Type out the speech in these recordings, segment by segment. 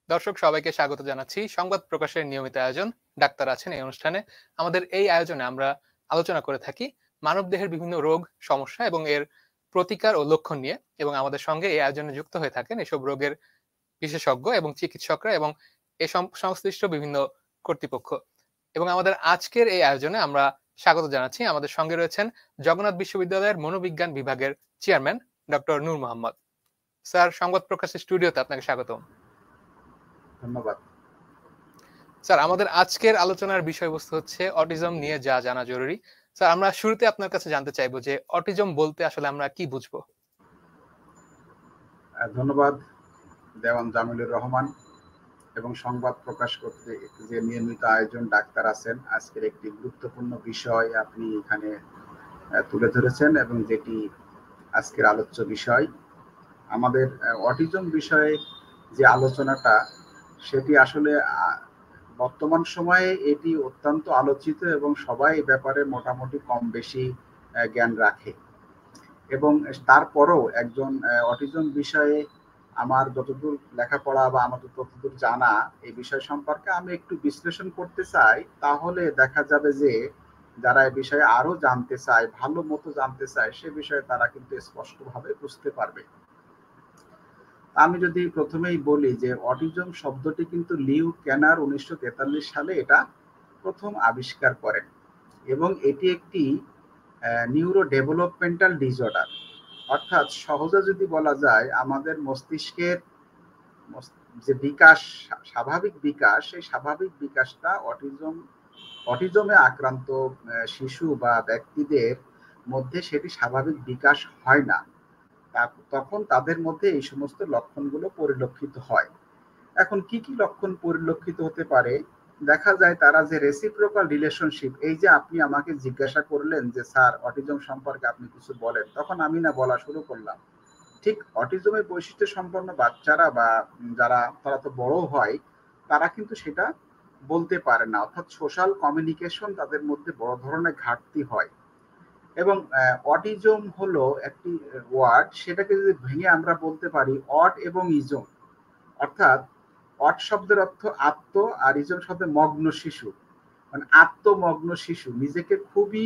দর্শক সবাইকে স্বাগত জানাচ্ছি সংবাদ প্রকাশের নিয়মিত আয়োজন ডাক্তার আছেন এই অনুষ্ঠানে। আমাদের এই আয়োজনে আমরা আলোচনা করে থাকি মানবদেহের বিভিন্ন রোগ, সমস্যা এবং এর প্রতিকার ও লক্ষণ নিয়ে। এবং আমাদের সঙ্গে এই আয়োজনে যুক্ত হয়ে থাকেন এসব রোগের বিশেষজ্ঞ এবং চিকিৎসকরা এবং সংশ্লিষ্ট বিভিন্ন কর্তৃপক্ষ। এবং আমাদের আজকের এই আয়োজনে আমরা স্বাগত জানাচ্ছি, আমাদের সঙ্গে রয়েছেন জগন্নাথ বিশ্ববিদ্যালয়ের মনোবিজ্ঞান বিভাগের চেয়ারম্যান ডক্টর নূর মোহাম্মদ। স্যার, সংবাদ প্রকাশের স্টুডিওতে আপনাকে স্বাগতম। ধন্যবাদ স্যার, আমাদের আজকের আলোচনার বিষয়বস্তু হচ্ছে অটিজম নিয়ে যা জানা জরুরি। স্যার, আমরা শুরুতে আপনার কাছে জানতে চাইবো যে অটিজম বলতে আসলে আমরা কি বুঝবো? ধন্যবাদ দেওয়ান জামিলুর রহমান এবং সংবাদ প্রকাশ করতে যে নিয়মিত আয়োজন ডাক্তার আছেন, আজকের একটি গুরুত্বপূর্ণ বিষয় আপনি এখানে তুলে ধরেছেন এবং যেটি আজকের আলোচ্য বিষয়। আমাদের অটিজম বিষয়ে যে আলোচনাটা, সেটি আসলে বর্তমান সময়ে এটি অত্যন্ত আলোচিত এবং সবাই এই ব্যাপারে মোটামুটি কম বেশি জ্ঞান রাখে। এবং তারপরও একজন অটিজম বিষয়ে আমার যতদূর লেখাপড়া বা আমার যতদূর জানা এই বিষয় সম্পর্কে আমি একটু বিশ্লেষণ করতে চাই, তাহলে দেখা যাবে যে যারা এই বিষয়ে আরো জানতে চায়, ভালো মতো জানতে চায়, সে বিষয়ে তারা কিন্তু স্পষ্টভাবে বুঝতে পারবে। আমি যদি প্রথমেই বলি যে অটিজম শব্দটি কিন্তু লিউ ক্যানার 1943 সালে এটা প্রথম আবিষ্কার করেন এবং এটি একটি নিউরো ডেভেলপমেন্টাল ডিসঅর্ডার, অর্থাৎ সহজে যদি বলা যায় আমাদের মস্তিষ্কের যে বিকাশ, স্বাভাবিক বিকাশ, সেই স্বাভাবিক বিকাশটা অটিজমে আক্রান্ত শিশু বা ব্যক্তিদের মধ্যে সেটি স্বাভাবিক বিকাশ হয় না। তখন তাদের মধ্যে এই সমস্ত লক্ষণগুলো পরিলক্ষিত হয়। এখন কি কি লক্ষণ পরিলক্ষিত হতে পারে? দেখা যায় তারা যে রেসিপ্রোকাল রিলেশনশিপ, এই যে আপনি আমাকে জিজ্ঞাসা করলেন যে স্যার অটিজম সম্পর্কে আপনি কিছু বলেন, তখন আমি না বলা শুরু করলাম। ঠিক অটিজমের বৈশিষ্ট্য সম্পন্ন বাচ্চারা বা যারা তারা তো বড় হয়, তারা কিন্তু সেটা বলতে পারে না, অর্থাৎ সোশ্যাল কমিউনিকেশন তাদের মধ্যে বড় ধরনের ঘাটতি হয়। এবং অটিজম হলো একটি ওয়ার্ড, সেটাকে যদি ভেঙে আমরা বলতে পারি অট এবং ইজম, অর্থাৎ অট শব্দের অর্থ আত্ম আর ইজম শব্দের মগ্ন শিশু, মানে আত্মমগ্ন শিশু, নিজেকে খুবই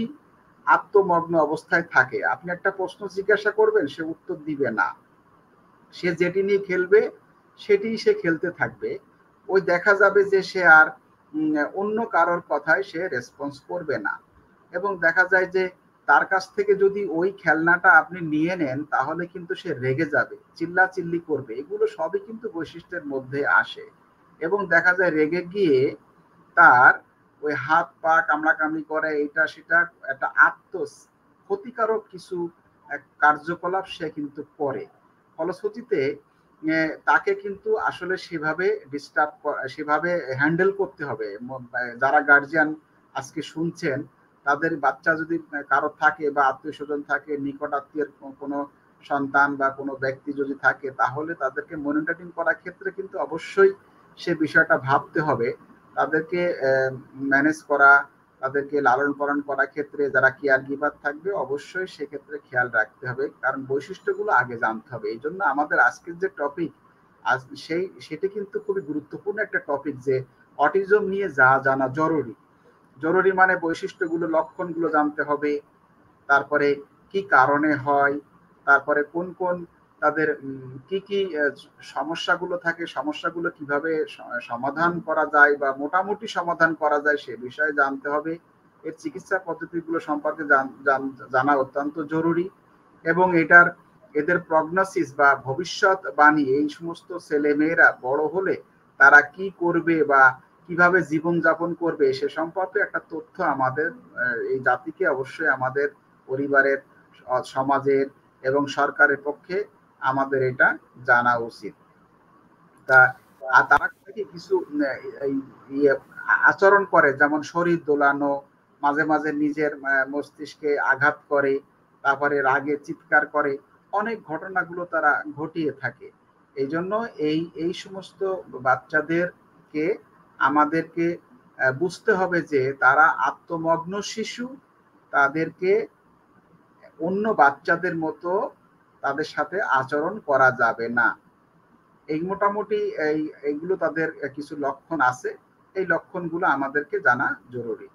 আত্মমগ্ন অবস্থায় থাকে। আপনি একটা প্রশ্ন জিজ্ঞাসা করবেন, সে উত্তর দিবে না, সে যেটি নিয়ে খেলবে সেটি সে খেলতে থাকবে। ওই দেখা যাবে যে সে আর অন্য কারোর কথায় সে রেসপন্স করবে না। এবং দেখা যায় যে তার কাছ থেকে যদি ওই খেলনাটা আপনি নিয়ে নেন, তাহলে কিন্তু সে রেগে যাবে, চিল্লাচিল্লি করবে। এগুলো সবই কিন্তু বৈশিষ্ট্যের মধ্যে আসে। এবং দেখা যায় রেগে গিয়ে তার ওই হাত পা কামড়াকামড়ি করে, এটা সেটা একটা ক্ষতিকারক কিছু কার্যকলাপ সে কিন্তু করে। ফলশ্রুতিতে তাকে কিন্তু আসলে সেভাবে সেভাবে হ্যান্ডেল করতে হবে। যারা গার্জিয়ান আজকে শুনছেন, তাদের বাচ্চা যদি কারো থাকে বা আত্মীয় স্বজন থাকে, নিকট আত্মীয়ের কোনো সন্তান বা কোনো ব্যক্তি যদি থাকে, তাহলে তাদেরকে মনিটরিং করার ক্ষেত্রে কিন্তু অবশ্যই সে বিষয়টা ভাবতে হবে। তাদেরকে ম্যানেজ করা, তাদেরকে লালন পালন করার ক্ষেত্রে যারা কেয়ার গিভার থাকবে, অবশ্যই সেক্ষেত্রে খেয়াল রাখতে হবে, কারণ বৈশিষ্ট্যগুলো আগে জানতে হবে। এই জন্য আমাদের আজকের যে টপিক, সেটা কিন্তু খুবই গুরুত্বপূর্ণ একটা টপিক, যে অটিজম নিয়ে যা জানা জরুরি। জরুরি মানে বৈশিষ্ট্যগুলো, লক্ষণগুলো জানতে হবে, তারপরে কি কারণে হয়, তারপরে কোন কোন তাদের কি কি সমস্যাগুলো থাকে, সমস্যাগুলো কিভাবে সমাধান করা যায় বা মোটামুটি সমাধান করা যায় সে বিষয়ে জানতে হবে। এর চিকিৎসা পদ্ধতিগুলো সম্পর্কে জানা অত্যন্ত জরুরি। এবং এদের প্রগনোসিস বা ভবিষ্যৎবাণী, এই সমস্ত ছেলে মেয়েরা বড় হলে তারা কি করবে বা কিভাবে জীবন যাপন করবে, সে সম্পর্কে একটা তথ্য আমাদের এই জাতিকে অবশ্যই আমাদের পরিবারের, সমাজের এবং সরকারের পক্ষে আমাদের এটা জানা উচিত। আর তারা কিছু আচরণ করে, যেমন শরীর দোলানো, মাঝে মাঝে নিজের মস্তিষ্কে আঘাত করে, তারপরে রাগে চিৎকার করে, অনেক ঘটনাগুলো তারা ঘটিয়ে থাকে। এই জন্য এই সমস্ত বাচ্চাদেরকে আমাদেরকে বুঝতে হবে যে তারা আত্মমগ্ন শিশু, তাদেরকে অন্য বাচ্চাদের মতো তাদের সাথে আচরণ করা যাবে না। এই মোটামুটি এইগুলো তাদের কিছু লক্ষণ আছে, এই লক্ষণগুলো আমাদেরকে জানা জরুরি।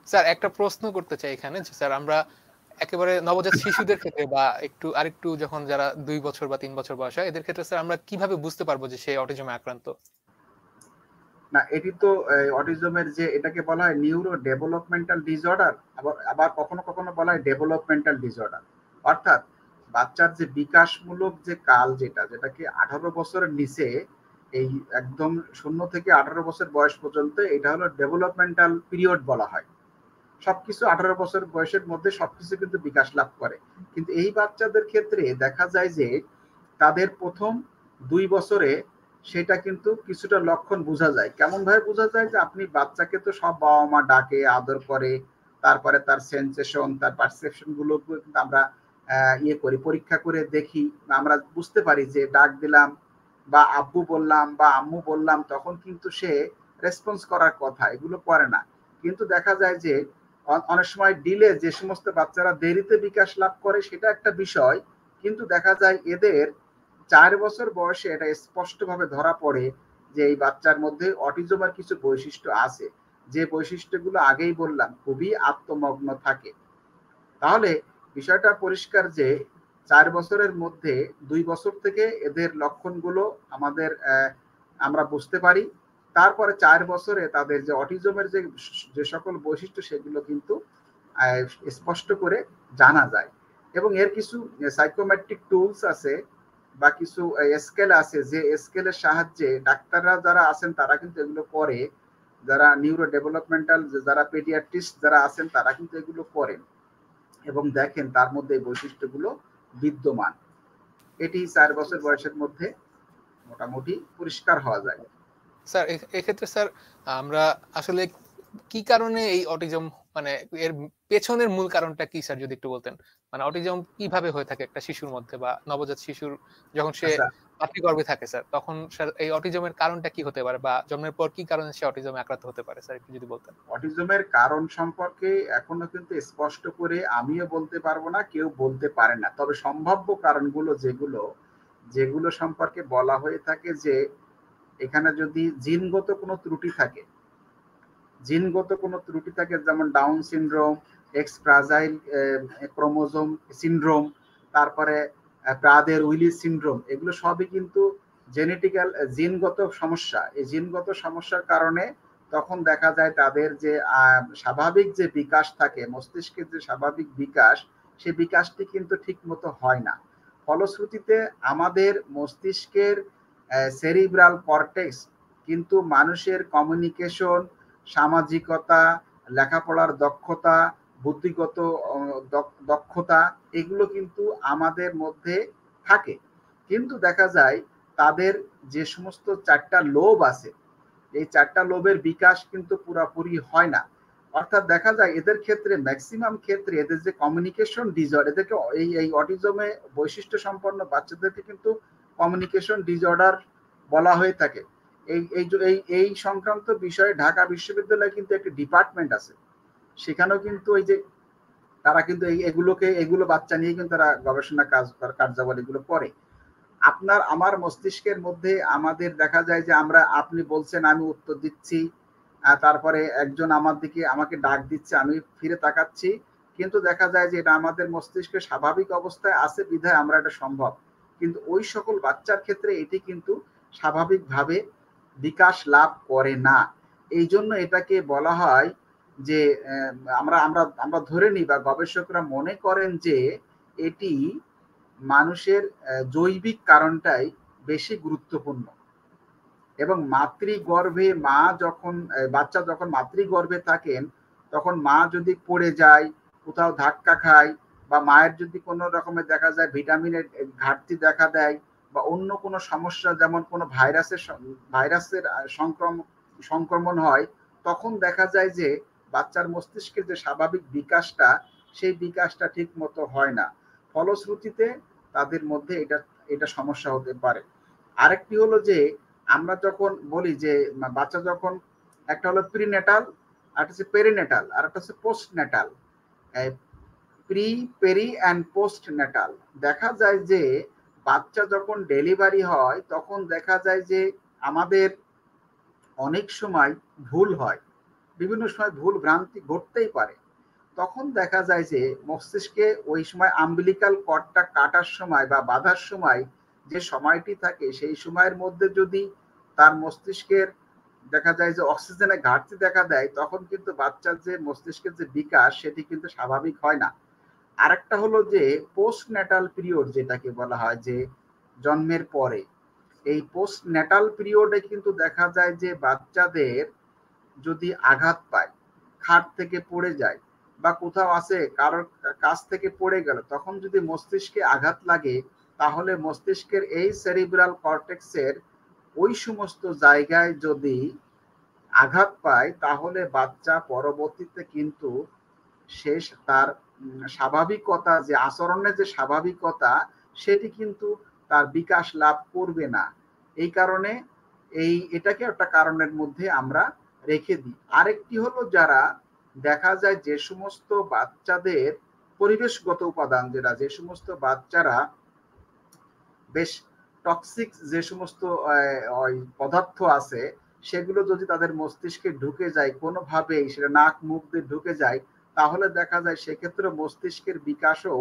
স্যার একটা প্রশ্ন করতে চাই এখানে যে স্যার আমরা একেবারে নবজাত শিশুদের ক্ষেত্রে বা আরেকটু যখন যারা 2 বছর বা 3 বছর বয়স হয় এদের ক্ষেত্রে স্যার আমরা কিভাবে বুঝতে পারবো যে সে অটিজমে আক্রান্ত? না, এটি তো অটিজমের যে এটাকে বলা হয় নিউরো ডেভেলপমেন্টাল ডিসঅর্ডার, আবার আবার কখনো কখনো বলা হয় ডেভেলপমেন্টাল ডিসঅর্ডার। অর্থাৎ বাচ্চার যে বিকাশমূলক যে কাল যেটাকে 18 বছরের নিচে, এই একদম 0 থেকে 18 বছর বয়স পর্যন্ত এটা হলো ডেভেলপমেন্টাল পিরিয়ড বলা হয়। সবকিছু 18 বছর বয়সের মধ্যে সবকিছু কিন্তু বিকাশ লাভ করে। কিন্তু এই বাচ্চাদের ক্ষেত্রে দেখা যায় যে তাদের প্রথম 2 বছরে সেটা কিন্তু কিছুটা লক্ষণ বোঝা যায়। কেমন ভাবে বোঝা যায়? যে আপনি বাচ্চাকে তো সব বাবা-মা ডাকে, আদর করে, তারপরে তার সেন্সেশন, তার পারসেপশন গুলো কিন্তু আমরা করি, পরীক্ষা করে দেখি। আমরা বুঝতে পারি যে ডাক দিলাম বা আব্বু বললাম বা আম্মু বললাম, তখন কিন্তু সে রেসপন্স করার কথা, এগুলো করে না। কিন্তু দেখা যায় যে অনেক সময় ডিলে, যে সমস্ত বাচ্চারা দেরিতে বিকাশ লাভ করে সেটা একটা বিষয়, কিন্তু দেখা যায় এদের 4 বছর বয়সে এটা স্পষ্টভাবে ধরা পড়ে যে এই বাচ্চার মধ্যে অটিজমের কিছু বৈশিষ্ট্য আছে, যে বৈশিষ্ট্যগুলো আগেই বললাম খুবই আত্মমগ্ন থাকে। তাহলে বিষয়টা পরিষ্কার যে 4 বছরের মধ্যে 2 বছর থেকে এদের লক্ষণগুলো আমাদের আমরা বুঝতে পারি। তারপরে 4 বছরে তাদের যে অটিজমের যে সকল বৈশিষ্ট্য সেগুলো কিন্তু স্পষ্ট করে জানা যায়। এবং এর কিছু সাইকোমেট্রিক টুলস আছে বা কিছু স্কেল আছে, যে স্কেলের সাহায্যে ডাক্তাররা যারা আছেন তারা কিন্তু এগুলো করে, যারা নিউরো ডেভেলপমেন্টাল যারা পেডিয়াট্রিস্ট যারা আছেন তারা কিন্তু এগুলো করেন এবং দেখেন তার মধ্যে এই বৈশিষ্ট্যগুলো বিদ্যমান। এটি 4 বছর বয়সের মধ্যে মোটামুটি পরিষ্কার হওয়া যায়। স্যার এক্ষেত্রে স্যার আমরা আসলে কি কারণে এই অটিজম মানে এর পেছনের মূল কারণটা কি স্যার যদি একটু বলতেন? মানে অটিজম কিভাবে হয়ে থাকে একটা শিশুর মধ্যে বা নবজাত শিশুর যখন সে আচ্ছা, মাতৃগর্ভে থাকে স্যার, তখন স্যার এই অটিজমের কারণটা কি হতে পারে বা জন্মের পর কি কারণে সে অটিজমে আক্রান্ত হতে পারে স্যার একটু যদি বলতেন? অটিজমের কারণ সম্পর্কে এখনো কিন্তু স্পষ্ট করে আমিও বলতে পারবো না, কেউ বলতে পারে না। তবে সম্ভাব্য কারণগুলো যেগুলো যেগুলো সম্পর্কে বলা হয়ে থাকে যে এখানে যদি জিনগত কোনো ত্রুটি থাকে, যেমন down syndrome, x fragile chromosome syndrome, তারপরে প্রাদের উইলিস সিনড্রোম, এগুলো সবই কিন্তু জেনেটিক্যাল জিনগত সমস্যা। এই জিনগত সমস্যার কারণে তখন দেখা যায় তাদের যে স্বাভাবিক যে বিকাশ থাকে, মস্তিষ্কের যে স্বাভাবিক বিকাশ, সে বিকাশটি কিন্তু ঠিক মতো হয় না। ফলশ্রুতিতে আমাদের মস্তিষ্কের সেরিব্রাল কর্টেক্স কিন্তু মানুষের কমিউনিকেশন, সামাজিকতা, লেখাপড়ার দক্ষতা, বুদ্ধিগত দক্ষতা, এগুলো কিন্তু আমাদের মধ্যে থাকে। কিন্তু দেখা যায় তাদের যে সমস্ত 4টা লোব আছে, এই 4টা লোবের বিকাশ কিন্তু পুরোপুরি হয় না। অর্থাৎ দেখা যায় এদের ক্ষেত্রে ম্যাক্সিমাম ক্ষেত্রে এদের যে কমিউনিকেশন ডিসঅর্ডার, এদেরকে এই অটিজমে বৈশিষ্ট্য সম্পন্ন বাচ্চাদেরকে কিন্তু কমিউনিকেশন ডিসঅর্ডার বলা হয়ে থাকে। এই সংক্রান্ত বিষয়ে ঢাকা বিশ্ববিদ্যালয়ে কিন্তু একটি ডিপার্টমেন্ট আছে। সেখানেও কিন্তু ওই যে তারা কিন্তু এগুলো বাচ্চা নিয়ে কিন্তু তারা গবেষণা কার্যাবলী এগুলো করে। আপনার আমার মস্তিষ্কের মধ্যে আমাদের দেখা যায় যে আপনি বলছেন, আমি উত্তর দিচ্ছি, তারপরে একজন আমাকে ডাক দিচ্ছে, আমি ফিরে তাকাচ্ছি, কিন্তু দেখা যায় যে এটা আমাদের মস্তিষ্কের স্বাভাবিক অবস্থায় আছে বিধায় আমরা এটা সম্ভব। কিন্তু ওই সকল বাচ্চার ক্ষেত্রে এটি কিন্তু স্বাভাবিকভাবে বিকাশ লাভ করে না। এই জন্য এটাকে বলা হয় যে আমরা আমরা আমরা ধরে নিই বা গবেষকরা মনে করেন যে এটি মানুষের জৈবিক কারণটাই বেশি গুরুত্বপূর্ণ। এবং মাতৃগর্ভে বাচ্চা যখন মাতৃগর্ভে থাকেন, তখন মা যদি পড়ে যায়, কোথাও ধাক্কা খায়, বা মায়ের যদি কোনো রকমের দেখা যায় ভিটামিনের ঘাটতি দেখা দেয়, বা অন্য কোনো সমস্যা, যেমন কোনো ভাইরাসের সংক্রমণ হয়, তখন দেখা যায় যে বাচ্চার মস্তিষ্কের যে স্বাভাবিক বিকাশটা, সেই বিকাশটা ঠিক মতো হয় না। ফলশ্রুতিতে তাদের মধ্যে এটা সমস্যা হতে পারে। আরেকটি হলো যে আমরা যখন বলি যে বাচ্চা যখন, একটা হলো প্রিনেটাল, আর হচ্ছে পেরিনেটাল, আর একটা হচ্ছে postnatal. Pre, peri and postnatal. দেখা যায় যে বাচ্চা যখন ডেলিভারি হয় তখন দেখা যায় যে আমাদের অনেক সময় ভুল হয়, বিভিন্ন সময় ভুল ভ্রান্তি ঘটতেই পারে। তখন দেখা যায় যে মস্তিষ্কে ওই সময় আম্বিলিকাল কর্ডটা কাটার সময় বা বাঁধার সময় যে সময়টি থাকে, সেই সময়ের মধ্যে যদি তার মস্তিষ্কের দেখা যায় যে অক্সিজেনের ঘাটতি দেখা দেয়, তখন কিন্তু বাচ্চার যে মস্তিষ্কের যে বিকাশ সেটি কিন্তু স্বাভাবিক হয় না। আরেকটা হলো যে পোস্ট ন্যাটাল পিরিয়ড যেটাকে বলা হয়, যে জন্মের পরে, এই পোস্ট ন্যাটাল পিরিয়ডে কিন্তু দেখা যায় যে বাচ্চাদের যদি আঘাত পায়, খাট থেকে পড়ে যায় বা কোথাও আছে কারোর কাছ থেকে পড়ে গেল, তখন যদি মস্তিষ্কে আঘাত লাগে, তাহলে মস্তিষ্কের এই সেরিব্রাল কর্টেক্সের ওই সমস্ত জায়গায় যদি আঘাত পায়, তাহলে বাচ্চা পরবর্তীতে কিন্তু শেষ তার স্বাভাবিকতা, যে আচরণের যে স্বাভাবিকতা, সেটি কিন্তু তার বিকাশ লাভ করবে না। এই কারণে এটাকে একটা কারণের মধ্যে আমরা রেখে দিই। আরেকটি হলো, যারা দেখা যায় যে সমস্ত বাচ্চাদের পরিবেশগত উপাদান, যে সমস্ত বাচ্চারা বেশ টক্সিক যে সমস্ত পদার্থ আছে, সেগুলো যদি তাদের মস্তিষ্কে ঢুকে যায় কোনোভাবেই, সেটা নাক মুখ দিয়ে ঢুকে যায়, তাহলে দেখা যায় সেক্ষেত্রে মস্তিষ্কের বিকাশও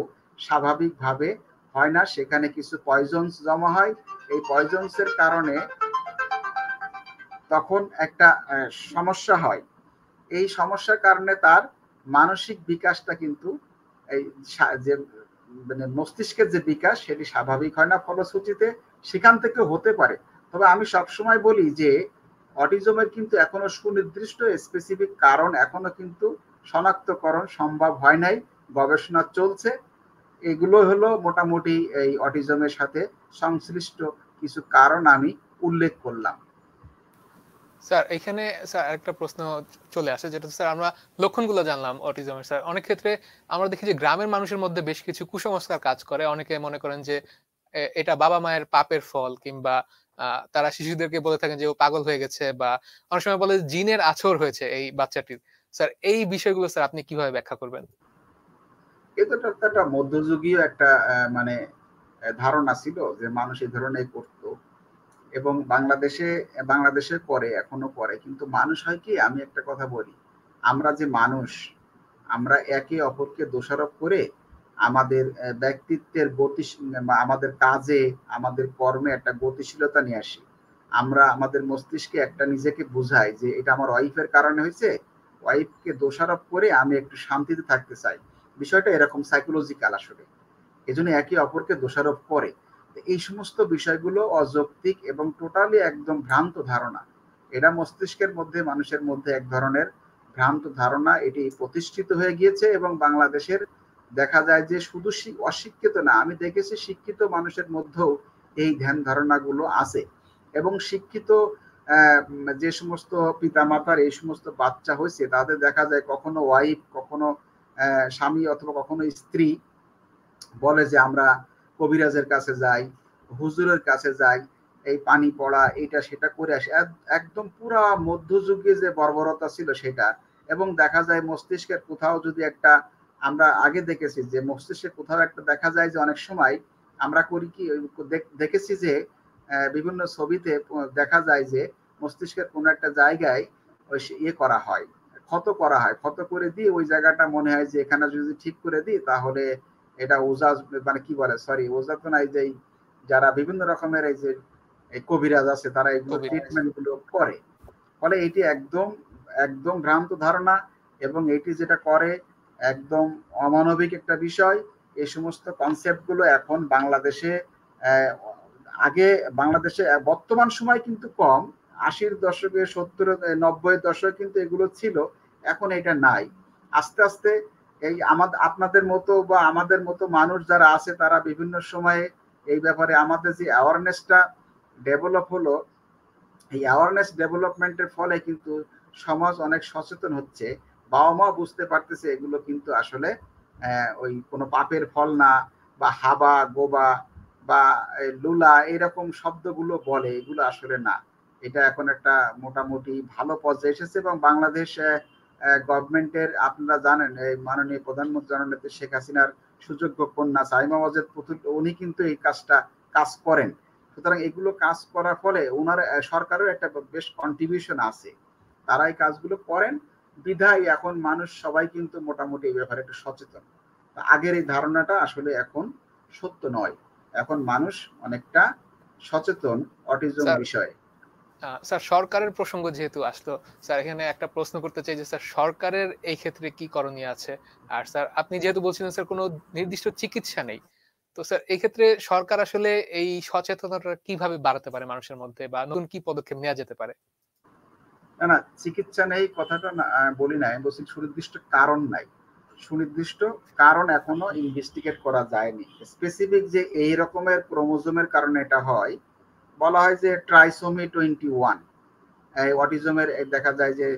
স্বাভাবিকভাবে হয় না। সেখানে কিছু পয়জনস জমা হয়। এই পয়জনসের কারণে তখন একটা সমস্যা হয়। এই সমস্যার কারণে তার মানসিক বিকাশটা কিন্তু এই যে মানে মস্তিষ্কের যে বিকাশ, সেটি স্বাভাবিক হয় না। ফলশ্রুতিতে সেখান থেকে হতে পারে। তবে আমি সবসময় বলি যে অটিজমের কিন্তু এখনো সুনির্দিষ্ট স্পেসিফিক কারণ এখনো কিন্তু শনাক্তকরণ সম্ভব হয় নাই, গবেষণা চলছে। এগুলো হলো মোটামুটি এই অটিজমের সাথে সংশ্লিষ্ট কিছু কারণ আমি উল্লেখ করলাম। স্যার এখানে স্যার একটা প্রশ্ন চলে আসে, যেটা স্যার আমরা লক্ষণগুলো জানলাম অটিজমের। স্যার অনেক ক্ষেত্রে আমরা দেখি যে গ্রামের মানুষের মধ্যে বেশ কিছু কুসংস্কার কাজ করে। অনেকে মনে করেন যে এটা বাবা মায়ের পাপের ফল, কিংবা তারা শিশুদেরকে বলে থাকেন যে ও পাগল হয়ে গেছে, বা অনেক সময় বলে জিনের আছর হয়েছে এই বাচ্চাটির। স্যার এই বিষয়গুলো স্যার আপনি কিভাবে ব্যাখ্যা করবেন? এটা তো একটা মধ্যযুগীয় একটা মানে ধারণা ছিল যে মানুষ এই ধরনের করতো, এবং বাংলাদেশে করে, এখনো করে। কিন্তু মানুষ হয় কি, আমি একটা কথা বলি, আমরা যে মানুষ, আমরা একে অপরকে দোষারোপ করে আমাদের ব্যক্তিত্বের আমাদের কাজে, আমাদের কর্মে একটা গতিশীলতা নিয়ে আসি। আমরা আমাদের মস্তিষ্কে একটা নিজেকে বুঝাই যে এটা আমার ওয়াইফের কারণে হয়েছে, ওয়াইফকে দোষারোপ করে আমি একটু শান্তিতে থাকতে চাই। বিষয়টা এরকম সাইকোলজিক্যাল আসলে। এজন্য একে অপরকে দোষারোপ করে। এই সমস্ত বিষয়গুলো অযৌক্তিক এবং টোটালি একদম ভ্রান্ত ধারণা। এটা মস্তিষ্কের মধ্যে, মানুষের মধ্যে এক ধরনের ভ্রান্ত ধারণা, এটি প্রতিষ্ঠিত হয়ে গিয়েছে। এবং বাংলাদেশের দেখা যায় যে শুধু অশিক্ষিত না, আমি দেখেছি শিক্ষিত মানুষের মধ্যেও এই ধ্যান ধারণাগুলো আছে। এবং শিক্ষিত যে সমস্ত পিতামাতার এই সমস্ত বাচ্চা হয়েছে, তাদের দেখা যায় কখনো ওয়াইফ, কখনো স্বামী, অথবা কখনো স্ত্রী বলে যে আমরা কবিরাজের কাছে যাই, হুজুরের কাছে যাই, এই পানি পড়া, এটা সেটা করে আসে। একদম পুরা মধ্যযুগে যে বর্বরতা ছিল সেটা। এবং দেখা যায় মস্তিষ্কের কোথাও যদি একটা, আমরা আগে দেখেছি যে মস্তিষ্কের কোথাও একটা দেখা যায় যে অনেক সময় আমরা করি কি, দেখেছি যে বিভিন্ন ছবিতে দেখা যায় যে মস্তিষ্কের কোনো একটা জায়গায় ওই করা হয়, ক্ষত করা হয়। ক্ষত করে দিয়ে ওই জায়গাটা মনে হয় যে এখানে যদি ঠিক করে দিই তাহলে এটা ওজা, মানে কি বলে, সরি ওজা তো না, এই যে যারা বিভিন্ন রকমের এই যে কবিরাজ আছে, তারা এগুলো ট্রিটমেন্ট গুলো করে। ফলে এটি একদম একদম ভ্রান্ত ধারণা। এবং এটি যেটা করে একদম অমানবিক একটা বিষয়। এই সমস্ত কনসেপ্ট গুলো এখন বাংলাদেশে আহ, আগে বাংলাদেশে বর্তমান সময় কিন্তু কম, 80-র দশকে, 70-, 90-এর দশকে কিন্তু এগুলো ছিল, এখন এটা নাই। আস্তে আস্তে এই আপনাদের মতো বা আমাদের মতো মানুষ যারা আছে, তারা বিভিন্ন সময়ে এই ব্যাপারে আমাদের যে অ্যাওয়ারনেসটা ডেভেলপ হলো, এই অ্যাওয়ারনেস ডেভেলপমেন্টের ফলে কিন্তু সমাজ অনেক সচেতন হচ্ছে। বাবা মা বুঝতে পারতেছে এগুলো কিন্তু আসলে ওই কোনো পাপের ফল না, বা হাবা গোবা বা লুলা এরকম শব্দগুলো বলে, এগুলো আসলে না। এটা এখন একটা মোটামুটি ভালো পর্যায়ে এসেছে। এবং বাংলাদেশ গভর্নমেন্টের, আপনারা জানেন, এই মাননীয় প্রধানমন্ত্রী জননেত্রী শেখ হাসিনার সুযোগ্য কন্যা সাইমা ওয়াজেদ পুতুল, উনি কিন্তু এই কাজটা কাজ করেন। সুতরাং এগুলো কাজ করার ফলে ওনার সরকারের একটা বেশ কন্ট্রিবিউশন আছে, তারা এই কাজগুলো করেন বিধায় এখন মানুষ সবাই কিন্তু মোটামুটি এই ব্যাপারে একটু সচেতন। আগের এই ধারণাটা আসলে এখন সত্য নয়, এখন মানুষ অনেকটা সচেতন অটিজম বিষয়ে। স্যার সরকারের প্রসঙ্গ যেহেতু আসলো, স্যার এখানে একটা প্রশ্ন করতে চাই যে স্যার সরকারের এই ক্ষেত্রে কি করণীয় আছে? আর স্যার আপনি যেহেতু বলছিলেন স্যার কোনো নির্দিষ্ট চিকিৎসা নেই। তো স্যার এই ক্ষেত্রে সরকার আসলে এই সচেতনতা কিভাবে বাড়াতে পারে মানুষের মধ্যে বা নতুন কি পদক্ষেপ নেওয়া যেতে পারে? না, না, চিকিৎসা নেই কথাটা না বলি নাই, বলছি সুনির্দিষ্ট কারণ নাই। সুনির্দিষ্ট কারণ এখনো ইনভেস্টিগেট করা যায়নি। স্পেসিফিক যে এই রকমের ক্রোমোজোমের কারণে এটা হয়, বলা হয় যে ট্রাইসোমি 21 এই অটিজমের দেখা যায় যে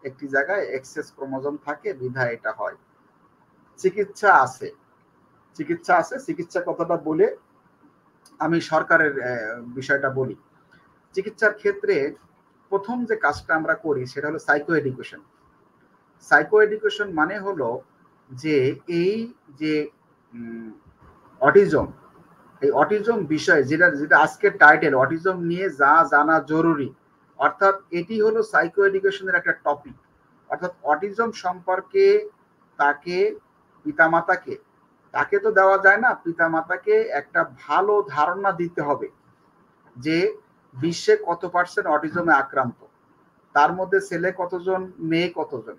একটি জায়গায় এক্সেস ক্রোমোজোম থাকে বিধায় এটা হয়। চিকিৎসা আছে, চিকিৎসা আছে। চিকিৎসা কথাটা বলে আমি সরকারের বিষয়টা বলি। চিকিৎসার ক্ষেত্রে প্রথম যে কাজটা আমরা করি সেটা হলো সাইকো এডুকেশন। সাইকো এডুকেশন মানে হলো যে এই যে অটিজম, এই অটিজম বিষয় যেটা যেটা আজকের টাইটেল অটিজম নিয়ে যা জানা জরুরি, অর্থাৎ এটি হলো সাইকো এডুকেশনের একটা টপিক। অর্থাৎ অটিজম সম্পর্কে তাকে পিতামাতাকে, তাকে তো দেওয়া যায় না, পিতামাতাকে একটা ভালো ধারণা দিতে হবে যে বিশ্বে কত পার্সেন্ট অটিজমে আক্রান্ত, তার মধ্যে ছেলে কতজন, মেয়ে কতজন,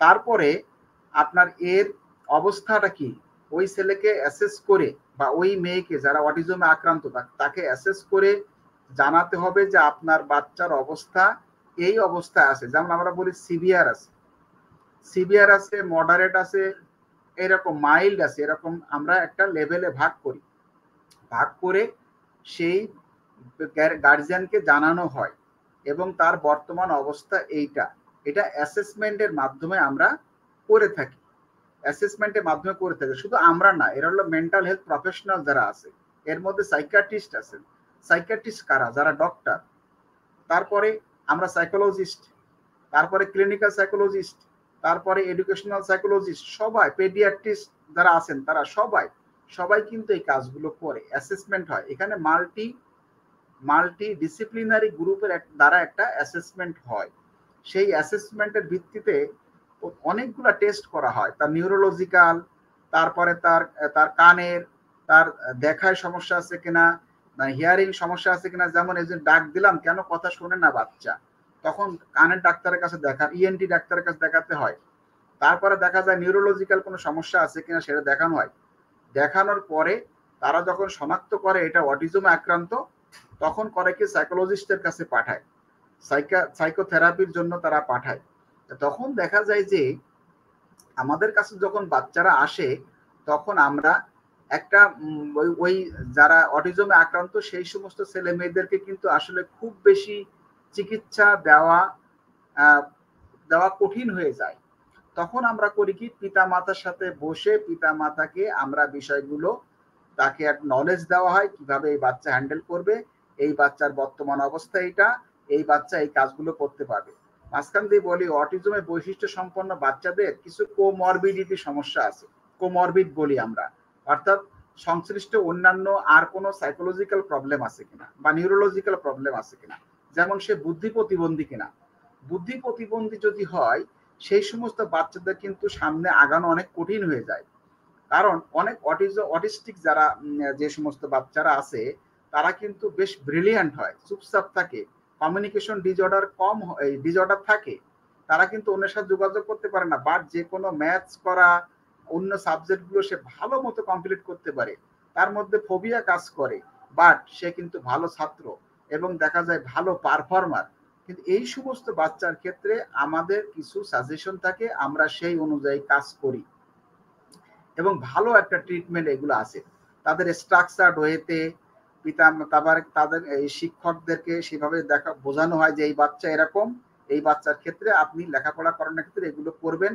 তারপরে আপনার এর অবস্থাটা কি, ওই ছেলেকে অ্যাসেস করে বা ওই মেয়েকে যারা অটিজমে আক্রান্ত তাকে অ্যাসেস করে জানাতে হবে যে আপনার বাচ্চার অবস্থা এই অবস্থায় আছে। যেমন আমরা বলি সিভিয়ার আছে, সিভিয়ার আছে, মডারেট আছে, এরকম মাইল্ড আছে, এরকম আমরা একটা লেভেলে ভাগ করি। ভাগ করে সেই গার্জিয়ানকে জানানো হয় এবং তার বর্তমান অবস্থা এইটা, এটা অ্যাসেসমেন্টের মাধ্যমে আমরা করে থাকি। অ্যাসেসমেন্টের মাধ্যমে করে থাকি, শুধু আমরা না, এরা হলো মেন্টাল হেলথ প্রফেশনাল যারা আছে, এর মধ্যে সাইকিয়াট্রিস্ট আছেন। সাইকিয়াট্রিস্ট কারা? যারা ডক্টর। তারপরে আমরা সাইকোলজিস্ট, তারপরে ক্লিনিক্যাল সাইকোলজিস্ট, তারপরে এডুকেশনাল সাইকোলজিস্ট, সবাই পেডিয়াট্রিস্ট যারা আছেন তারা সবাই সবাই কিন্তু এই কাজগুলো করে। অ্যাসেসমেন্ট হয় এখানে, মাল্টি ডিসিপ্লিনারি গ্রুপের দ্বারা একটা অ্যাসেসমেন্ট হয়। সেই অ্যাসেসমেন্টের ভিত্তিতে অনেকগুলা টেস্ট করা হয়, তার নিউরোলজিক্যাল, তারপরে তার তার কানের, তার দেখায় সমস্যা আছে কিনা, হিয়ারিং সমস্যা আছে কিনা। যেমন এই যে ডাক দিলাম কেন কথা শোনে না বাচ্চা, তখন কানের ডাক্তারের কাছে দেখা, ইএনটি ডাক্তারের কাছে দেখাতে হয়। তারপরে দেখা যায় নিউরোলজিক্যাল কোনো সমস্যা আছে কিনা সেটা দেখানো হয়। দেখানোর পরে তারা যখন শনাক্ত করে এটা অটিজমে আক্রান্ত, তখন করে কি সাইকোলজিস্টের কাছে পাঠায়, সাইকোথেরাপির জন্য তারা পাঠায়। তখন দেখা যায় যে আমাদের কাছে যখন বাচ্চারা আসে তখন আমরা একটা ওই যারা অটিজমে আক্রান্ত সেই সমস্ত ছেলে মেয়েদেরকে কিন্তু আসলে খুব বেশি চিকিৎসা দেওয়া কঠিন হয়ে যায়। তখন আমরা করি কি, পিতা মাতার সাথে বসে পিতা মাতাকে আমরা বিষয়গুলো, তাকে এক নলেজ দেওয়া হয় কিভাবে এই বাচ্চা হ্যান্ডেল করবে, এই বাচ্চার বর্তমান অবস্থা এইটা, এই বাচ্চা এই কাজগুলো করতে পারবে। মাঝখান দিয়ে বলি অটিজমের বৈশিষ্ট্য সম্পন্ন বাচ্চাদের কিছু কোমরবিডিটি সমস্যা আছে, কোমরবিড বলি আমরা, অর্থাৎ সংশ্লিষ্ট অন্যান্য আর কোনো সাইকোলজিক্যাল প্রবলেম আছে কিনা বা নিউরোলজিক্যাল প্রবলেম আছে কিনা। যেমন সে বুদ্ধি প্রতিবন্ধী কিনা, বুদ্ধি প্রতিবন্ধী যদি হয় সেই সমস্ত বাচ্চাদের কিন্তু সামনে আগানো অনেক কঠিন হয়ে যায়। কারণ অনেক অটিস্টিক যারা যে সমস্ত বাচ্চারা আছে তারা কিন্তু বেশ ব্রিলিয়ান্ট হয়, চুপচাপ থাকে, কমিউনিকেশন ডিসঅর্ডার থাকে, তারা কিন্তু অন্যের সাথে যোগাযোগ করতে পারে না, বাট যে কোনো ম্যাথস করা অন্য সাবজেক্টগুলো সে ভালো মতো কমপ্লিট করতে পারে। তার মধ্যে ফোবিয়া কাজ করে, বাট সে কিন্তু ভালো ছাত্র এবং দেখা যায় ভালো পারফর্মার। কিন্তু এই সমস্ত বাচ্চার ক্ষেত্রে আমাদের কিছু সাজেশন থাকে, আমরা সেই অনুযায়ী কাজ করি এবং ভালো একটা ট্রিটমেন্ট এগুলো আছে। তাদের স্ট্রাকচার্ড ওয়েতে তাদের এই শিক্ষকদেরকে সেভাবে বোঝানো হয় যে এই বাচ্চা এরকম, এই বাচ্চার ক্ষেত্রে আপনি লেখাপড়া করানোর ক্ষেত্রে এগুলো করবেন,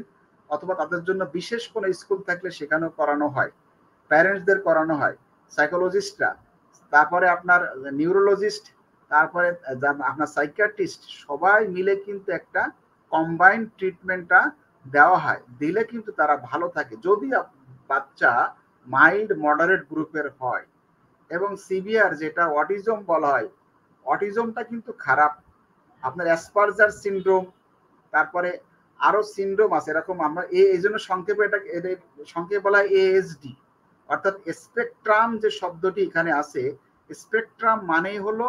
অথবা তাদের জন্য বিশেষ কোনো স্কুল থাকলে সেখানেও করানো হয়, প্যারেন্টসদের করানো হয়, সাইকোলজিস্টরা, তারপরে আপনার নিউরোলজিস্ট, তারপরে আপনার সাইকিয়াট্রিস্ট, সবাই মিলে কিন্তু একটা কম্বাইন্ড ট্রিটমেন্টটা দেওয়া হয়। দিলে কিন্তু তারা ভালো থাকে। যদি বাচ্চা মাইল্ড মডারেট গ্রুপের হয়, এবং সিভিয়ার যেটা অটিজম বলা হয়, অটিজমটা কিন্তু খারাপ। আপনার অ্যাসপারজার সিনড্রোম, তারপরে আরো সিনড্রোম আছে এরকম, আমরা এই জন্য সংক্ষেপে এটা এদের সংক্ষেপে বলা হয় এএসডি, অর্থাৎ স্পেকট্রাম যে শব্দটি এখানে আছে, স্পেকট্রাম মানেই হলো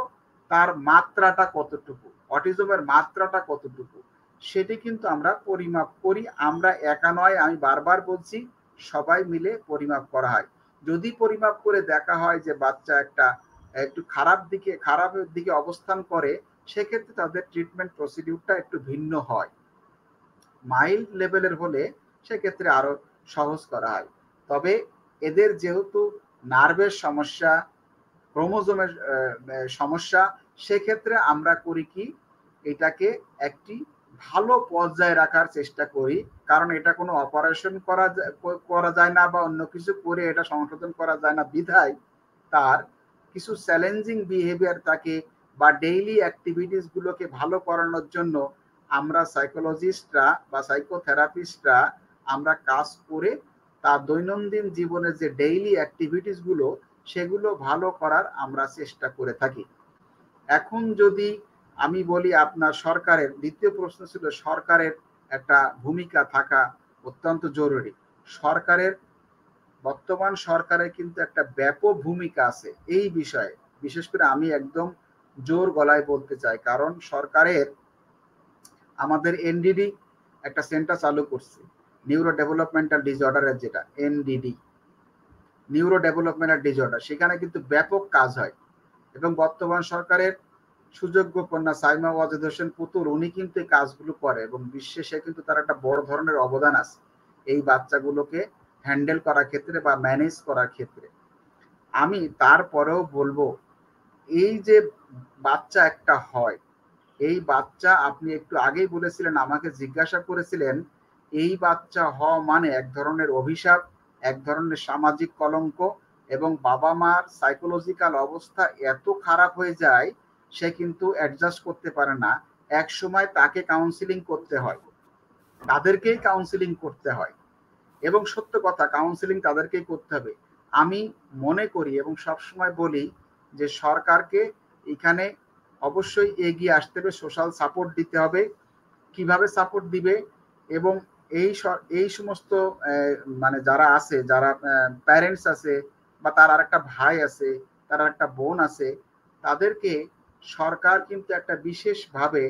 তার মাত্রাটা কতটুকু, অটিজমের মাত্রাটা কতটুকু, সেটি কিন্তু আমরা পরিমাপ করি। আমরা একা নয়, আমি বারবার বলছি, সবাই মিলে পরিমাপ করা হয়। যদি পরিমাপ করে দেখা হয় যে বাচ্চা একটু খারাপের দিকে অবস্থান করে, সেক্ষেত্রে তাদের ট্রিটমেন্ট প্রসিডিউরটা একটু ভিন্ন হয়। মাইল্ড লেভেলের হলে সেক্ষেত্রে আরো সহজ করা হয়। তবে এদের যেহেতু নার্ভের সমস্যা, ক্রোমোজোমের সমস্যা, সেক্ষেত্রে আমরা করি কি, এটাকে একটি ভালো পর্যায়ে রাখার চেষ্টা করি, কারণ এটা কোনো অপারেশন করা যায় না বা অন্য কিছু করে এটা সংশোধন করা যায় না, বিধায় তার কিছু চ্যালেঞ্জিং বিহেভিয়ার থাকে বা ডেইলি অ্যাক্টিভিটিস গুলোকে ভালো করানোর জন্য আমরা সাইকোলজিস্টরা বা সাইকোথেরাপিস্টরা আমরা কাজ করে তার দৈনন্দিন জীবনের যে ডেইলি অ্যাক্টিভিটিস গুলো, সেগুলো ভালো করার আমরা চেষ্টা করে থাকি। এখন যদি আমি বলি, আপনার সরকারের দ্বিতীয় প্রশ্ন ছিল সরকারের একটা ভূমিকা থাকা অত্যন্ত জরুরি। বর্তমান সরকারের কিন্তু একটা ব্যাপক ভূমিকা আছে এই বিষয়ে। বিশেষ করে আমি একদম জোর গলায় বলতে চাই, কারণ সরকারের আমাদের এনডিডি একটা সেন্টার চালু করছে, নিউরো ডেভেলপমেন্টাল ডিসঅর্ডারের, যেটা এনডিডি, নিউরো ডেভেলপমেন্টাল ডিসঅর্ডার, সেখানে কিন্তু ব্যাপক কাজ হয়। এবং বর্তমান সরকারের সুযোগ্য কন্যা সাইমা ওয়াজেদ হোসেন পুতুল, উনি কিন্তু এই কাজগুলো করে এবং বিশ্বে সে কিন্তু তার একটা বড় ধরনের অবদান আছে এই বাচ্চাগুলোকে হ্যান্ডেল করার ক্ষেত্রে বা ম্যানেজ করার ক্ষেত্রে। আমি তারপরেও বলবো, এই যে বাচ্চা একটা হয়, এই বাচ্চা, আপনি একটু আগেই বলেছিলেন, আমাকে জিজ্ঞাসা করেছিলেন, এই বাচ্চা হওয়া মানে এক ধরনের অভিশাপ, এক ধরনের সামাজিক কলঙ্ক, এবং বাবা মার সাইকোলজিক্যাল অবস্থা এত খারাপ হয়ে যায়, সে কিন্তু অ্যাডজাস্ট করতে পারে না। এক সময় তাকে কাউন্সিলিং করতে হয়, তাদেরকেই কাউন্সিলিং করতে হয়, এবং সত্য কথা, কাউন্সিলিং তাদেরকেই করতে হবে। আমি মনে করি এবং সবসময় বলি যে সরকারকে এখানে অবশ্যই এগিয়ে আসতে হবে, সোশ্যাল সাপোর্ট দিতে হবে। কিভাবে সাপোর্ট দিবে, এবং এই সমস্ত মানে যারা আছে, যারা প্যারেন্টস আছে, বা তার আর একটা ভাই আছে, তার একটা বোন আছে, তাদেরকে সরকার কিন্তু একটা বিশেষভাবে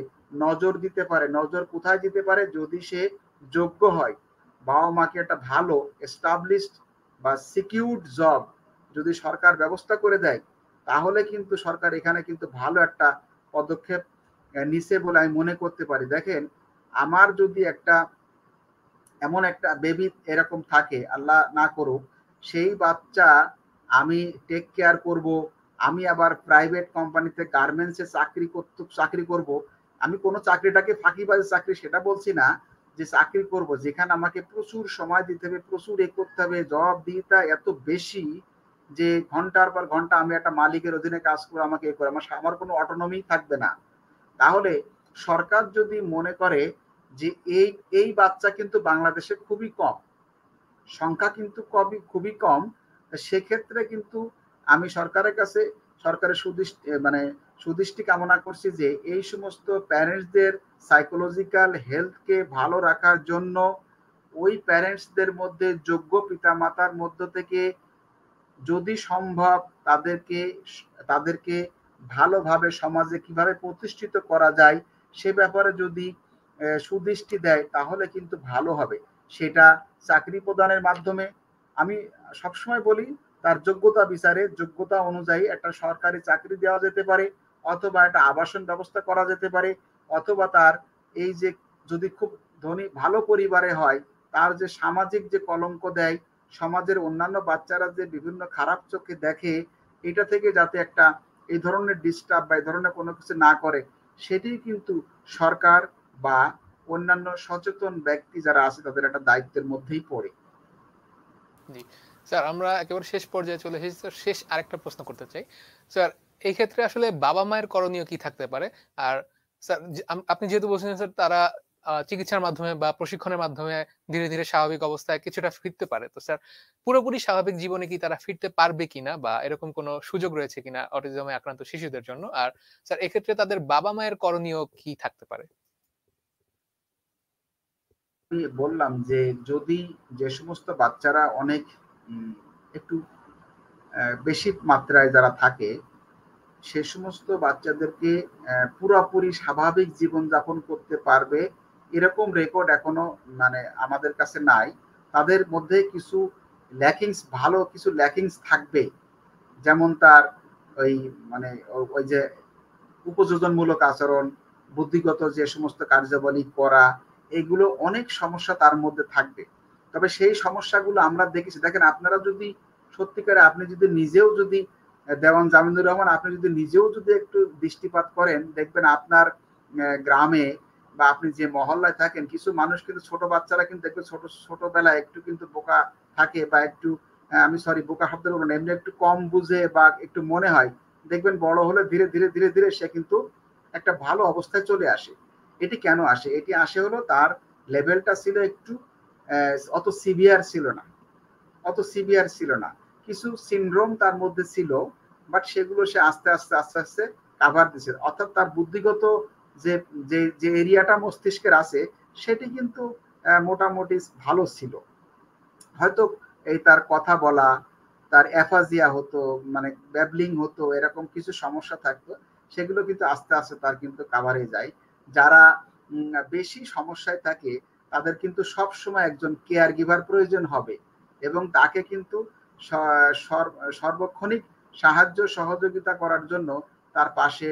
নজর দিতে পারে। নজর কোথায় দিতে পারে, যদি সে যোগ্য হয়, বাবা মাকে একটা ভালো এস্টাবলিশড বা সিকিউরড জব যদি সরকার ব্যবস্থা করে দেয়, তাহলে কিন্তু সরকার এখানে কিন্তু ভালো একটা পদক্ষেপ নিছে বলে আমি মনে করতে পারি। দেখেন, আমার যদি এমন একটা বেবি এরকম থাকে, আল্লাহ না করুক, সেই বাচ্চা আমি টেক কেয়ার করব, আমি আবার প্রাইভেট কোম্পানিতে গার্মেন্টসে চাকরি করব। আমি কোনো চাকরিটাকে ফাঁকিবাজি চাকরি সেটা বলছি না, যে চাকরি করব যেখানে আমাকে প্রচুর সময় দিতে হবে, প্রচুর করতে হবে, জবাবদিহিতা এত বেশি যে ঘন্টার পর ঘন্টা আমি একটা মালিকের অধীনে কাজ করে আমাকে করে আমার কোনো অটোনমি থাকবে না। তাহলে সরকার যদি মনে করে যে এই এই বাচ্চা কিন্তু বাংলাদেশে খুবই কম, সংখ্যা কিন্তু খুবই কম, সেক্ষেত্রে কিন্তু আমি সরকারের সুদৃষ্টি কামনা করছি যে এই সমস্ত প্যারেন্টসদের সাইকোলজিক্যাল হেলথকে ভালো রাখার জন্য ওই প্যারেন্টসদের মধ্যে যোগ্য পিতামাতার মধ্য থেকে যদি সম্ভব তাদেরকে ভালোভাবে সমাজে কিভাবে প্রতিষ্ঠিত করা যায় সে ব্যাপারে যদি সুদৃষ্টি দেয়, তাহলে কিন্তু ভালো হবে। সেটা চাকরি প্রদানের মাধ্যমে, আমি সবসময় বলি, তার যোগ্যতা বিচারে যোগ্যতা অনুযায়ী একটা সরকারি চাকরি দেওয়া যেতে পারে, অথবা একটা আবাসন ব্যবস্থা করা যেতে পারে, অথবা তার এই যে যদি খুব ধনী ভালো পরিবারে হয়, তার যে সামাজিক যে কলঙ্ক দেয়, সমাজের অন্যান্য বাচ্চারা যে বিভিন্ন খারাপ চোখে দেখে, এটা থেকে যাতে একটা এই ধরনের ডিস্টার্ব বা এই ধরনের কোনো কিছু না করে, সেটি কিন্তু সরকার বা অন্যান্য সচেতন ব্যক্তি যারা আছে তাদের একটা দায়িত্বের মধ্যেই পড়ে। জি স্যার, আমরা একেবারে শেষ পর্যায়ে চলে এসেছি স্যার। শেষ আরেকটা প্রশ্ন করতে চাই স্যার, এই ক্ষেত্রে আসলে বাবা মায়ের করণীয় কি থাকতে পারে? আর স্যার আপনি যেহেতু বলছেন স্যার তারা চিকিৎসার মাধ্যমে বা প্রশিক্ষণের মাধ্যমে ধীরে, ধীরে স্বাভাবিক অবস্থায় কিছুটা ফিরতে পারে। তো স্যার পুরোপুরি স্বাভাবিক জীবনে কি তারা ফিরতে পারবে কিনা বা এরকম কোনো সুযোগ রয়েছে কিনা অটিজমে আক্রান্ত শিশুদের জন্য? আর স্যার এক্ষেত্রে তাদের বাবা-মায়ের করণীয় কি থাকতে পারে? আমি বললাম যে যদি যে সমস্ত বাচ্চারা অনেক একটু বেশি মাত্রায় যারা থাকে সে সমস্ত বাচ্চাদেরকে পুরাপুরি স্বাভাবিক জীবনযাপন করতে পারবে এরকম রেকর্ড এখনো মানে আমাদের কাছে নাই। তাদের মধ্যে কিছু ভালো কিছু ল্যাকিংস থাকবে। যেমন তার ওই মানে ওই যে উপযোজনমূলক আচরণ, বুদ্ধিগত যে সমস্ত কার্যাবলী করা, এগুলো অনেক সমস্যা তার মধ্যে থাকবে। তবে সেই সমস্যাগুলো আমরা দেখেছি। দেখেন আপনারা যদি সত্যিকারে আপনি যদি নিজেও যদি দেওয়ান জামিনুর রহমান আপনি যদি নিজেও যদি একটু দৃষ্টিপাত করেন দেখবেন আপনার গ্রামে বা আপনি যে মহল্লায় থাকেন কিছু মানুষ কিন্তু ছোট বাচ্চারা কিন্তু দেখবে ছোটবেলায় একটু কিন্তু বোকা থাকে বা একটু আমি সরি বোকা শব্দ বলবো না এমনি একটু কম বুঝে বা একটু মনে হয় দেখবেন বড় হলে ধীরে ধীরে ধীরে ধীরে সে কিন্তু একটা ভালো অবস্থায় চলে আসে। এটি কেন আসে? এটি আসে হলো তার লেভেলটা ছিল একটু অত সিভিয়ার ছিল না, অত সিভিয়ার ছিল না। কিছু সিনড্রোম তার মধ্যে ছিল, বাট সেগুলো সে আস্তে আস্তে আস্তে আস্তে কাভার দিছে। অর্থাৎ তার বুদ্ধিগত যে যে যে এরিয়াটা মস্তিষ্কের আছে সেটি কিন্তু মোটামুটি ভালো ছিল। হয়তো এই তার কথা বলা, তার অ্যাফাজিয়া হতো, মানে ব্যাবলিং হতো, এরকম কিছু সমস্যা থাকতো। সেগুলো কিন্তু আস্তে আস্তে তার কিন্তু কাভারে যায়। যারা বেশি সমস্যায় থাকে তাদের কিন্তু সবসময় একজন কেয়ার গিভার প্রয়োজন হবে এবং তাকে কিন্তু সর্বক্ষণিক সাহায্য সহযোগিতা করার জন্য তার পাশে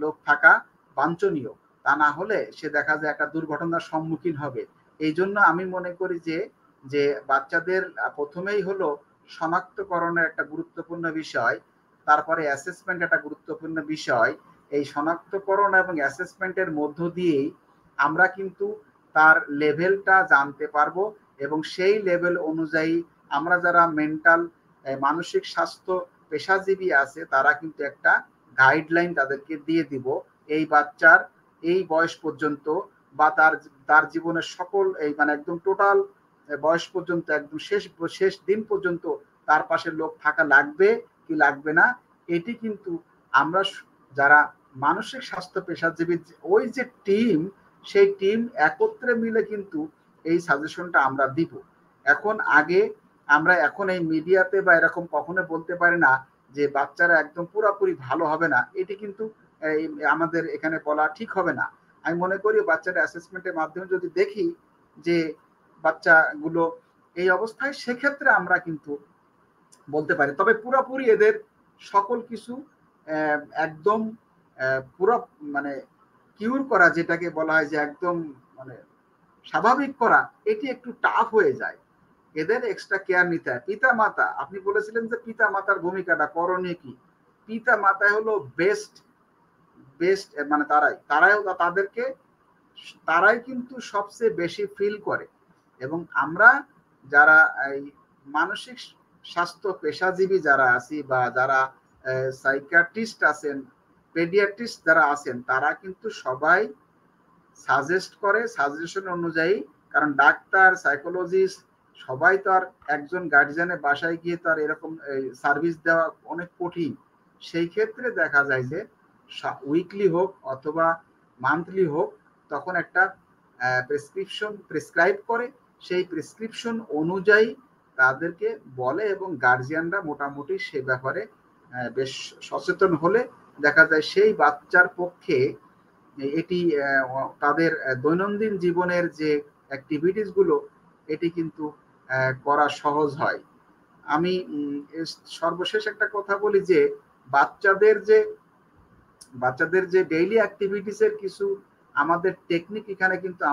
লোক থাকা বাঞ্ছনীয়। তা না হলে সে দেখা যায় একটা দুর্ঘটনার সম্মুখীন হবে। এই জন্য আমি মনে করি যে যে বাচ্চাদের প্রথমেই হলো শনাক্তকরণের একটা গুরুত্বপূর্ণ বিষয়, তারপরে অ্যাসেসমেন্ট একটা গুরুত্বপূর্ণ বিষয়। এই শনাক্তকরণ এবং অ্যাসেসমেন্টের মধ্য দিয়েই আমরা কিন্তু তার লেভেলটা জানতে পারবো এবং সেই লেভেল অনুযায়ী আমরা যারা মেন্টাল মানসিক স্বাস্থ্য পেশাজীবী আছে তারা কিন্তু একটা গাইডলাইন তাদেরকে দিয়ে দিব এই বাচ্চার এই বয়স পর্যন্ত বা তার তার জীবনের সকল এই মানে একদম টোটাল বয়স পর্যন্ত একদম শেষ দিন পর্যন্ত তার পাশে লোক থাকা লাগবে কি লাগবে না। এটি কিন্তু আমরা যারা মানসিক স্বাস্থ্য পেশাজীবী ওই যে টিম সেই টিম একত্রে মিলে কিন্তু এই সাজেশনটা আমরা দিব। এখন আগে আমরা এখন এই মিডিয়াতে বা এরকম কখনো বলতে পারি না যে বাচ্চারা একদম পুরোপুরি ভালো হবে না, এটি কিন্তু আমাদের এখানে বলা ঠিক হবে না। আমি মনে করি বাচ্চাটা অ্যাসেসমেন্টের মাধ্যমে যদি দেখি যে বাচ্চাগুলো এই অবস্থায় সেক্ষেত্রে আমরা কিন্তু বলতে পারি। তবে পুরোপুরি এদের সকল কিছু একদম পুরো মানে কিউর করা যেটাকে বলা হয় যে একদম মানে স্বাভাবিক করা এটি একটু টাফ হয়ে যায়। এদের এক্সট্রা কেয়ার নিতে হয়। পিতা মাতা আপনি বলেছিলেন যে পিতা মাতার ভূমিকাটা করণীয় কি? পিতা মাতায় হলো বেস্ট বেস্ট মানে তারাই তাদেরকে তারাই কিন্তু সবচেয়ে বেশি ফিল করে এবং আমরা যারা এই মানসিক স্বাস্থ্য পেশাজীবী যারা আছি বা যারা সাইকিয়াট্রিস্ট আছেন, পেডিয়াট্রিস্ট যারা আছেন তারা কিন্তু সবাই সাজেস্ট করে সাজেশন অনুযায়ী। কারণ ডাক্তার সাইকোলজিস্ট সবাই তো আর একজন গার্জিয়ানের বাসায় গিয়ে তো আর এরকম সার্ভিস দেওয়া অনেক কঠিন। সেই ক্ষেত্রে দেখা যায় যে উইকলি হোক অথবা মান্থলি হোক তখন একটা প্রেসক্রিপশন প্রেসক্রাইব করে, সেই প্রেসক্রিপশন অনুযায়ী তাদেরকে বলে এবং গার্জিয়ানরা মোটামুটি সে ব্যাপারে বেশ সচেতন হলে দেখা যায় সেই বাচ্চার পক্ষে এটি তাদের দৈনন্দিন জীবনের যে অ্যাক্টিভিটিস গুলো এটি কিন্তু করা সহজ হয়। আমি সর্বশেষ একটা কথা বলি যে বাচ্চাদের যে বাচ্চাদের যে ডেইলি অ্যাক্টিভিটিস এর কিছু আমাদের টেকনিক এখানে কিন্তু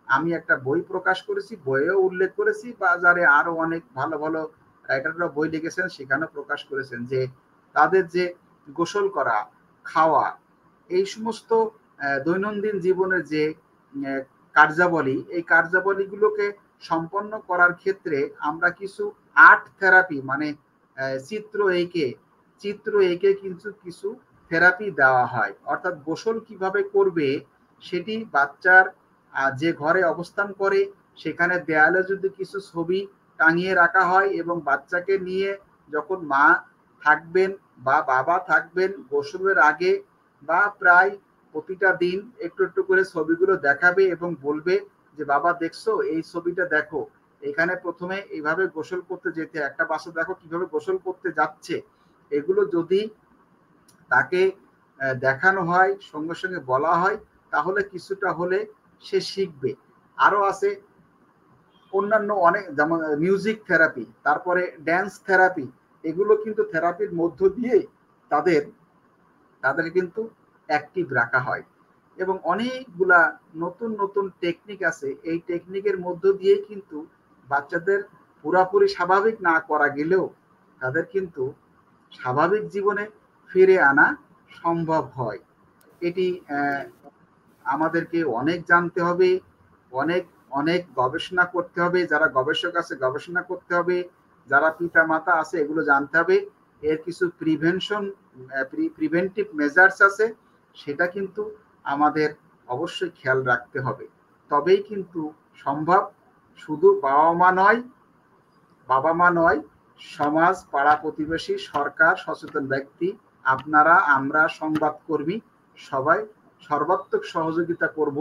আমি একটা বই প্রকাশ করেছি, বইয়েও উল্লেখ করেছি, বাজারে আরো অনেক ভালো ভালো রাইটাররা বই লিখেছেন সেখানেও প্রকাশ করেছেন যে তাদের যে গোসল করা, খাওয়া, এই সমস্ত দৈনন্দিন জীবনের যে কার্যাবলী এই কার্যাবলীগুলোকে সম্পন্ন করার ক্ষেত্রে আমরা কিছু আর্ট থেরাপি মানে চিত্র এঁকে কিন্তু কিছু থেরাপি দেওয়া হয়। অর্থাৎ গোসল কিভাবে করবে সেটি বাচ্চার যে ঘরে অবস্থান করে সেখানে দেয়ালে যদি কিছু ছবি টাঙিয়ে রাখা হয় এবং বাচ্চাকে নিয়ে যখন মা থাকবেন বা বাবা থাকবেন গোসলের আগে বা প্রায় প্রতিটা দিন একটু একটু করে ছবিগুলো দেখাবে এবং বলবে যে বাবা দেখছো এই ছবিটা দেখো, এখানে প্রথমে এইভাবে গোসল করতে যেতে, একটা বাচ্চা দেখো কিভাবে গোসল করতে যাচ্ছে, এগুলো যদি তাকে দেখানো হয়, সঙ্গে সঙ্গে বলা হয়, তাহলে কিছুটা হলে সে শিখবে। আরো আছে অন্যান্য অনেক, যেমন মিউজিক থেরাপি, তারপরে ড্যান্স থেরাপি, এগুলো কিন্তু থেরাপির মধ্য দিয়ে তাদের তাদের কিন্তু অ্যাক্টিভ রাখা হয়। এবং অনেকগুলা নতুন নতুন টেকনিক আছে, এই টেকনিকের মধ্য দিয়ে কিন্তু বাচ্চাদের পুরাপুরি স্বাভাবিক না করা গেলেও তাদের কিন্তু স্বাভাবিক জীবনে ফিরে আনা সম্ভব হয়। এটি আমাদেরকে অনেক জানতে হবে, অনেক অনেক গবেষণা করতে হবে, যারা গবেষক আছে গবেষণা করতে হবে, যারা পিতা মাতা আছে এগুলো জানতে হবে। এর কিছু প্রিভেন্টিভ মেজার্স আছে, সেটা কিন্তু আমাদের অবশ্যই খেয়াল রাখতে হবে, তবেই কিন্তু সম্ভব। শুধু বাবা মা নয়, সমাজ, পাড়া প্রতিবেশী, সরকার, সচেতন ব্যক্তি, আপনারা, আমরা, সংবাদকর্মী, সবাই সর্বাত্মক সহযোগিতা করব,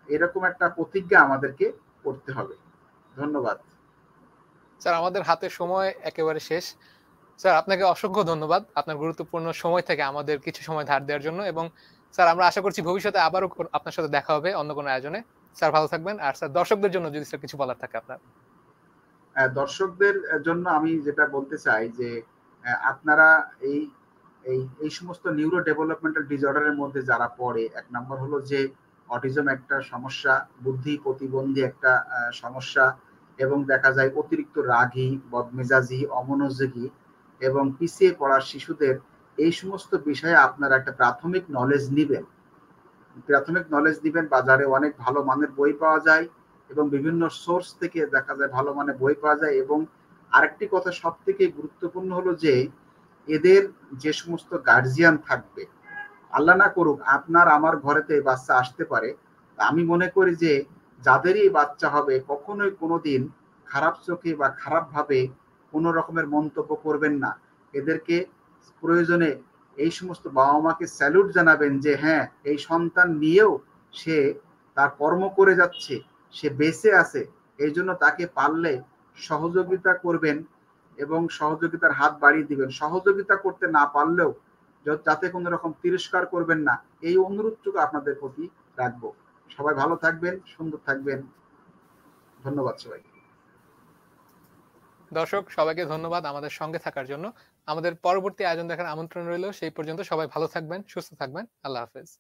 এরকম একটা প্রতিজ্ঞা আমাদেরকে করতে হবে। ধন্যবাদ। স্যার, আমাদের হাতে সময় একেবারে শেষ। স্যার, আপনাকে অসংখ্য ধন্যবাদ আপনার গুরুত্বপূর্ণ সময় থেকে আমাদের কিছু সময় ধার দেওয়ার জন্য। এবং স্যার, আমরা আশা করছি ভবিষ্যতে আবারও আপনার সাথে দেখা হবে অন্য কোনো আয়োজনে। স্যার, ভালো থাকবেন। আর স্যার, দর্শকদের জন্য যদি স্যার কিছু বলার থাকে আপনার। দর্শকদের জন্য আমি যেটা বলতে চাই যে আপনারা এই এই এই সমস্ত নিউরো ডেভেলপমেন্টাল ডিসঅর্ডারের মধ্যে যারা পড়ে, এক নম্বর হলো যে অটিজম একটা সমস্যা, বুদ্ধি প্রতিবন্ধী একটা সমস্যা, এবং দেখা যায় অতিরিক্ত রাগী, বদমেজাজি, অমনোযোগী এবং পিছিয়ে পড়া শিশুদের, এই সমস্ত বিষয়ে আপনারা একটা প্রাথমিক নলেজ দিবেন। বাজারে অনেক ভালো মানের বই পাওয়া যায় এবং বিভিন্ন সোর্স থেকে দেখা যায় ভালো মানের বই পাওয়া যায়। এবং আরেকটি কথা সব থেকে গুরুত্বপূর্ণ হলো যে এদের যে সমস্ত গার্জিয়ান থাকবে, আল্লাহ না করুক আপনার আমার ঘরেতে বাচ্চা আসতে পারে, আমি মনে করি যে যাদেরই বাচ্চা হবে কখনোই কোনোদিন খারাপ চোখে বা খারাপ ভাবে কোনো রকমের মন্তব্য করবেন না। এদেরকে প্রয়োজনে এই সমস্ত বাবা মাকে স্যালুট জানাবেন যে হ্যাঁ, এই সন্তান নিয়েও সে তার কর্ম করে যাচ্ছে, সে বেঁচে আছে, এই জন্য তাকে পারলে সহযোগিতা করবেন এবং সহযোগিতার হাত বাড়িয়ে দিবেন। সহযোগিতা করতে না পারলেও যাতে কোনো রকম তিরস্কার করবেন না, এই অনুরোধটুকু আপনাদের প্রতি রাখবো। সবাই ভালো থাকবেন, সুন্দর থাকবেন। ধন্যবাদ সবাইকে। দর্শক সবাইকে ধন্যবাদ আমাদের সঙ্গে থাকার জন্য। আমাদের পরবর্তী আয়োজন দেখার আমন্ত্রণ রইল। সেই পর্যন্ত সবাই ভালো থাকবেন, সুস্থ থাকবেন। আল্লাহ হাফেজ।